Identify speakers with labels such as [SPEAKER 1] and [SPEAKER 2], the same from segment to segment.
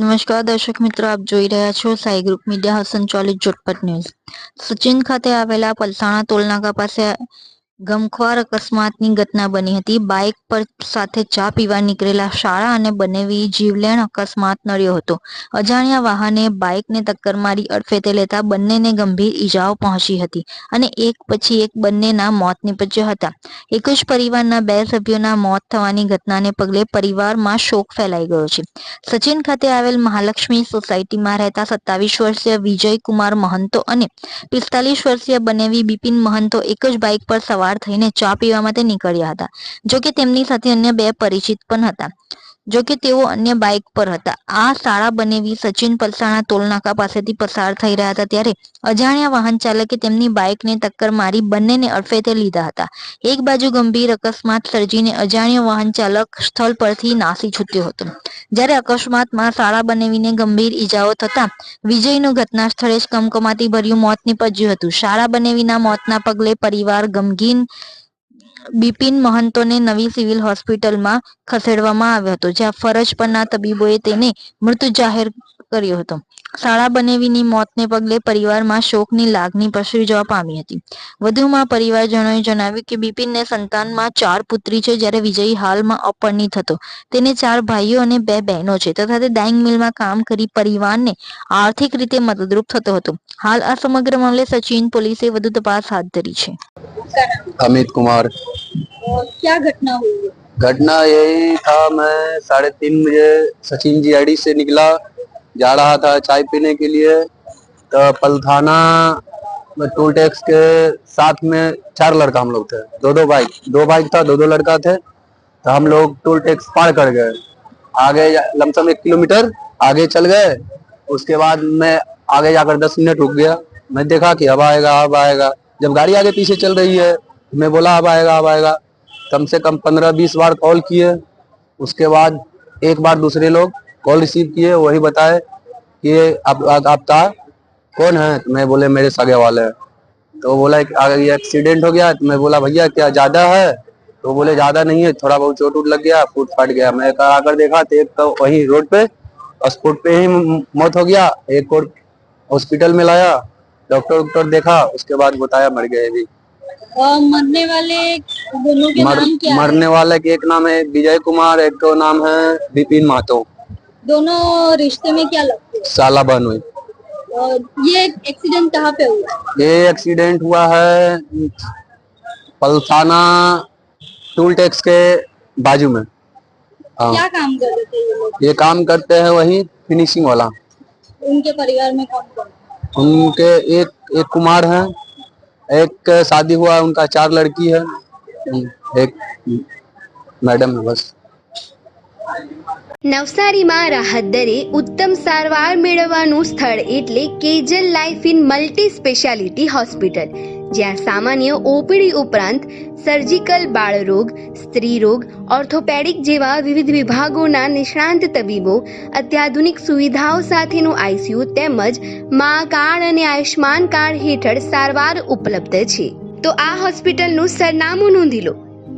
[SPEAKER 1] નમસ્કાર દર્શક મિત્રો, આપ જોઈ રહ્યા છો સાઈ ગ્રુપ મીડિયા સંચાલિત ઝટપટ ન્યૂઝ। સચિન ખાતે આવેલા પલસાણા ટોલનાકા પાસે ગમખ્વાર અકસ્માતની ઘટના બની હતી। બાઇક પર સાથે ચા પીવા નીકળેલા શાળા અને બનેવી જીવલેણ અકસ્માત નડ્યો હતો। અજાણ્યા વાહને બાઇકને ટક્કર મારી અડફેટે લેતા બંનેને ગંભીર ઈજાઓ પહોંચી હતી અને એક પછી એક બંનેના મોત નીપજ્યા હતા। એક જ પરિવારના બે સભ્યોના મોત થવાની ઘટનાને પગલે પરિવારમાં શોક ફેલાઈ ગયો છે। સચિન ખાતે આવેલ મહાલક્ષ્મી સોસાયટીમાં રહેતા 27 વર્ષીય વિજય કુમાર મહંતો અને 45 વર્ષીય બનેવી બિપિન મહંતો એક જ બાઇક પર સવાર થઈને ચા પીવા માટે નીકળ્યા હતા। જોકે તેમની સાથે અન્ય બે પરિચિત પણ હતા, જોકે તેઓ અન્ય બાઇક પર હતા। આ શાળા બનેવી સચિન પલસાણા ટોલનાકા પાસેથી પસાર થઈ રહ્યા હતા ત્યારે અજાણ્યા વાહન ચાલકે તેમની બાઇકને ટક્કર મારી બંનેને અડફેટે લીધા હતા। એક બાજુ ગંભીર અકસ્માત સર્જીને અજાણ્યો વાહન ચાલક સ્થળ પરથી નાસી છૂટ્યો હતો, જ્યારે અકસ્માતમાં શાળા બનેવીને ગંભીર ઈજાઓ થતા વિજયનું ઘટના સ્થળે જ કમકમાટી ભર્યું મોત નીપજ્યું હતું। શાળા બનેવીના મોતના પગલે પરિવાર ગમગીન બિપિન મહંતોને નવી સિવિલ હોસ્પિટલમાં ખસેડવામાં આવ્યો હતો, જ્યાં ફરજ પરના તબીબોએ તેને મૃત જાહેર કર્યો હતો। શાળા બનેવીની મોતને પગલે પરિવારમાં શોકની લાગણી પ્રસરી જવા પામી હતી। વધુમાં પરિવારજનોએ જણાવ્યું કે બિપિનને સંતાનમાં 4 પુત્રી છે, જ્યારે વિજય હાલમાં અપરિણીત હતો। તેને 4 ભાઈઓ અને 2 બહેનો છે તથા તે ડાઇંગ મિલમાં કામ કરી પરિવારને આર્થિક રીતે મદદરૂપ થતો હતો। હાલ આ સમગ્ર મામલે સચિન પોલીસે વધુ તપાસ હાથ ધરી છે।
[SPEAKER 2] अमित कुमार।
[SPEAKER 1] क्या घटना हुई है?
[SPEAKER 2] घटना यही था, मैं 3:30 बजे सचिन जी आईडी से निकला, जा रहा था चाय पीने के लिए। तो पलथाना में टोल टैक्स के साथ में 4 लड़का हम लोग थे, दो बाइक था, दो लड़का थे। तो हम लोग टोल टैक्स पार कर गए, आगे लमसम 1 किलोमीटर आगे चल गए। उसके बाद मैं आगे जाकर 10 मिनट रुक गया। मैं देखा कि अब आएगा। जब गाड़ी आगे पीछे चल रही है, मैं बोला अब आएगा। कम से कम 15-20 बार कॉल किए। उसके बाद एक बार दूसरे लोग कॉल रिसीव किए, वही बताए कि आपका कौन है? तो मैं बोले मेरे सगे वाले हैं। तो बोला ये एक्सीडेंट हो गया। तो मैं बोला भैया क्या ज्यादा है? तो बोले ज्यादा नहीं है, थोड़ा बहुत चोट उट लग गया, फूट फाट गया। मैं आकर देखा तो एक तो वही रोड पे स्पॉट पे ही मौत हो गया, एक और हॉस्पिटल में लाया, डॉक्टर देखा, उसके बाद बताया मर गए। अभी
[SPEAKER 1] मरने वाले दोनों के नाम क्या
[SPEAKER 2] मरने वाले के एक नाम है विजय कुमार, एक तो नाम है बिपिन महतो।
[SPEAKER 1] दोनों रिश्ते में क्या लगते हैं?
[SPEAKER 2] साला बहन हुई।
[SPEAKER 1] ये एक्सीडेंट कहाँ पे हुआ?
[SPEAKER 2] ये एक्सीडेंट हुआ है पलसाना टोल टैक्स के बाजू में।
[SPEAKER 1] क्या काम कर रहे थे ये लोग?
[SPEAKER 2] ये काम करते हैं वही फिनिशिंग वाला।
[SPEAKER 1] उनके परिवार में कौन?
[SPEAKER 2] उनके एक कुमार है, एक शादी हुआ, उनका 4 लड़की है, एक मैडम है बस।
[SPEAKER 3] નવસારીમાં રાહત દરે ઉત્તમ સારવાર મેળવવાનું સ્થળ એટલે કેજલ life in multi speciality hospital, જ્યાં સામાન્ય ઓપીડી ઉપરાંત સર્જિકલ, બાળરોગ, સ્ત્રીરોગ, ઓર્થોપેડિક જેવા વિવિધ વિભાગોના નિષ્ણાંત તબીબો, અત્યાધુનિક સુવિધાઓ સાથેનું આઈસીયુ તેમજ મા કાર્ડ અને આયુષ્માન કાર્ડ હેઠળ સારવાર ઉપલબ્ધ છે। તો આ હોસ્પિટલનું સરનામું નોંધી લો।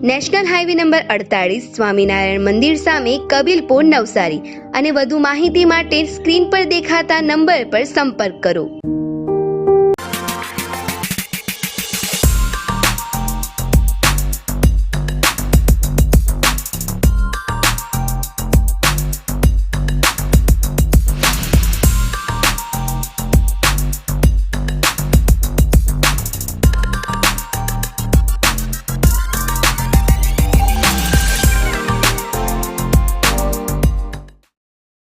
[SPEAKER 3] નેશનલ હાઈવે નંબર 48, સ્વામિનારાયણ મંદિર સામે, કબીલપુર, નવસારી। અને વધુ માહિતી માટે સ્ક્રીન પર દેખાતા નંબર પર સંપર્ક કરો।